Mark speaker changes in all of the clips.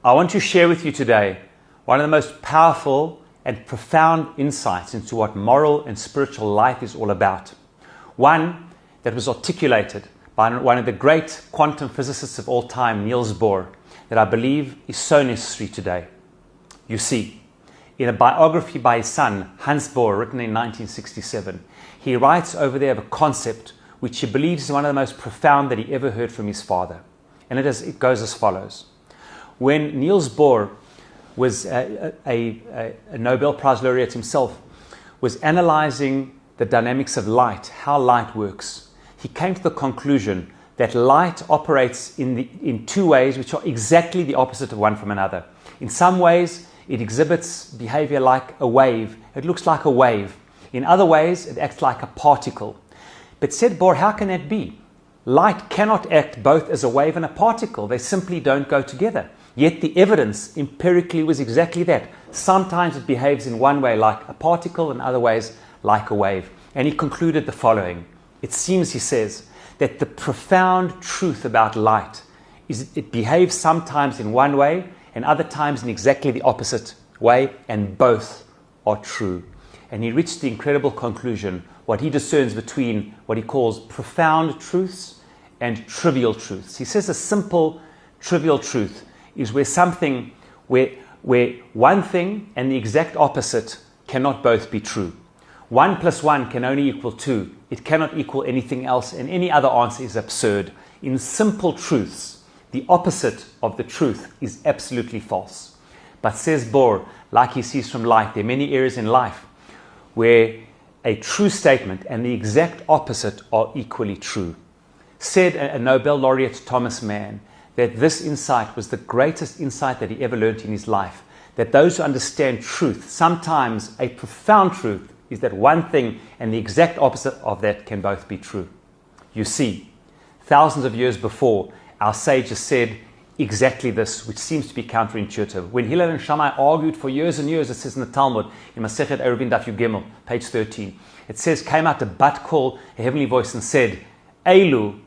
Speaker 1: I want to share with you today one of the most powerful and profound insights into what moral and spiritual life is all about. One that was articulated by one of the great quantum physicists of all time, Niels Bohr, that I believe is so necessary today. You see, in a biography by his son, Hans Bohr, written in 1967, he writes over there of a concept which he believes is one of the most profound that he ever heard from his father. And it goes as follows. When Niels Bohr was a Nobel Prize laureate himself, was analyzing the dynamics of light, how light works, he came to the conclusion that light operates in two ways which are exactly the opposite of one from another. In some ways, it exhibits behavior like a wave. It looks like a wave. In other ways, it acts like a particle. But said Bohr, how can that be? Light cannot act both as a wave and a particle. They simply don't go together. Yet the evidence empirically was exactly that. Sometimes it behaves in one way like a particle, in other ways like a wave. And he concluded the following. It seems, he says, that the profound truth about light is it behaves sometimes in one way and other times in exactly the opposite way, and both are true. And he reached the incredible conclusion, what he discerns between what he calls profound truths and trivial truths. He says a simple trivial truth is where one thing and the exact opposite cannot both be true. 1 + 1 can only equal 2. It cannot equal anything else, and any other answer is absurd. In simple truths, the opposite of the truth is absolutely false. But says Bohr, like he sees from light, there are many areas in life where a true statement and the exact opposite are equally true. Said a Nobel laureate, Thomas Mann, that this insight was the greatest insight that he ever learned in his life. That those who understand truth, sometimes a profound truth, is that one thing and the exact opposite of that can both be true. You see, thousands of years before, our sages said exactly this, which seems to be counterintuitive. When Hillel and Shammai argued for years and years, it says in the Talmud, in Masechet Eruvin Daf Yud Gimel, page 13, it says, came out a bat call, a heavenly voice, and said, Eilu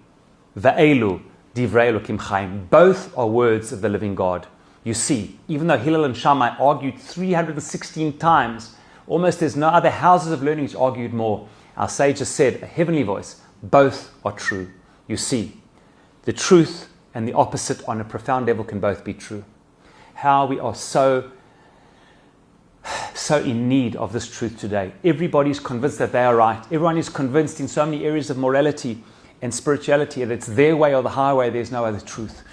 Speaker 1: va'eilu divrei Elokim Chaim. Both are words of the living God. You see, even though Hillel and Shammai argued 316 times, almost there's no other houses of learning which argued more. Our sages said, a heavenly voice, both are true. You see, the truth and the opposite on a profound level can both be true. How we are so in need of this truth today. Everybody is convinced that they are right. Everyone is convinced in so many areas of morality and spirituality that it's their way or the highway, there's no other truth.